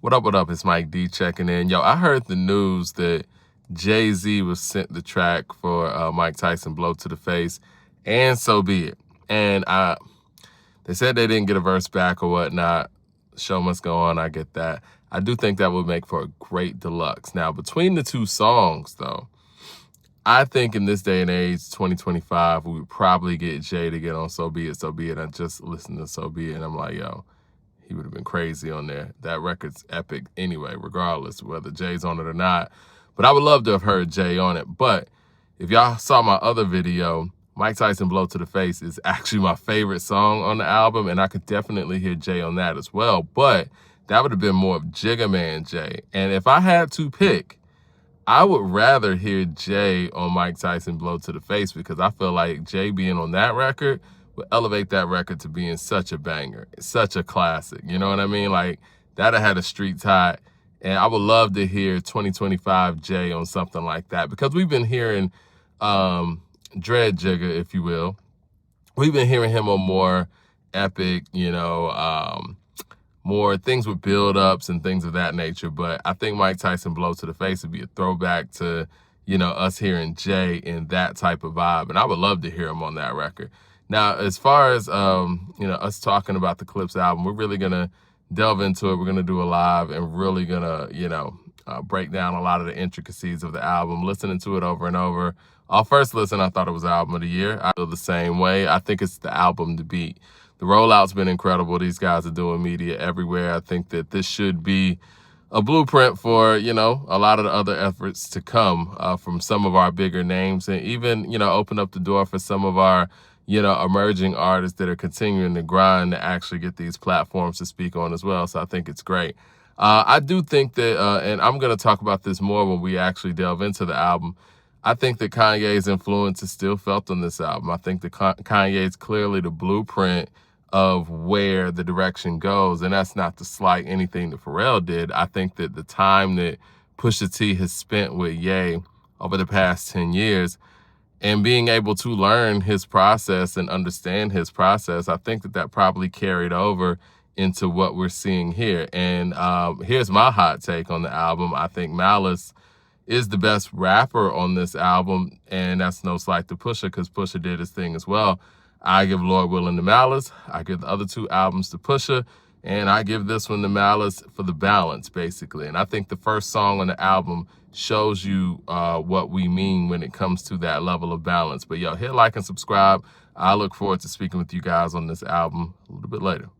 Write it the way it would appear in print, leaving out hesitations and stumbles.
What up? It's Mike D checking in. Yo, I heard the news that Jay Z was sent the track for Mike Tyson blow to the face, and so be it. And they said they didn't get a verse back or whatnot. Show must go on. I get that. I do think that would make for a great deluxe. Now, between the two songs, though, I think in this day and age, 2025, we would probably get Jay to get on So Be It, So Be It. I just listened to So Be It, and I'm like, yo, he would have been crazy on there. That record's epic anyway, regardless of whether Jay's on it or not. But I would love to have heard Jay on it. But if y'all saw my other video, Mike Tyson Blow to the Face is actually my favorite song on the album, and I could definitely hear Jay on that as well. But that would have been more of Jigga Man Jay. And if I had to pick, I would rather hear Jay on Mike Tyson Blow to the Face, because I feel like Jay being on that record would elevate that record to being such a banger, such a classic. You know what I mean? Like, that'd have had the streets hot. And I would love to hear 2025 Jay on something like that, because we've been hearing Dread Jigga, if you will. We've been hearing him on more epic, more things with build-ups and things of that nature. But I think Mike Tyson Blow to the Face would be a throwback to, us hearing Jay in that type of vibe. And I would love to hear him on that record. Now, as far as, us talking about the Clipse album, we're really going to delve into it. We're going to do a live and really going to, break down a lot of the intricacies of the album, listening to it over and over. Our first listen, I thought it was album of the year. I feel the same way. I think it's the album to beat. The rollout's been incredible. These guys are doing media everywhere. I think that this should be a blueprint for, a lot of the other efforts to come from some of our bigger names, and even, open up the door for some of our, emerging artists that are continuing to grind to actually get these platforms to speak on as well. So I think it's great. I do think that, and I'm going to talk about this more when we actually delve into the album, I think that Kanye's influence is still felt on this album. I think that Kanye is clearly the blueprint of where the direction goes, and that's not to slight anything that Pharrell did. I think that the time that Pusha T has spent with Ye over the past 10 years, and being able to learn his process and understand his process, I think that probably carried over into what we're seeing here. And here's my hot take on the album. I think Malice is the best rapper on this album, and that's no slight to Pusha, because Pusha did his thing as well. I give Lord Willing to Malice. I give the other two albums to Pusha, and I give this one to Malice for the balance, basically. And I think the first song on the album shows you what we mean when it comes to that level of balance. But yo, hit like and subscribe. I look forward to speaking with you guys on this album a little bit later.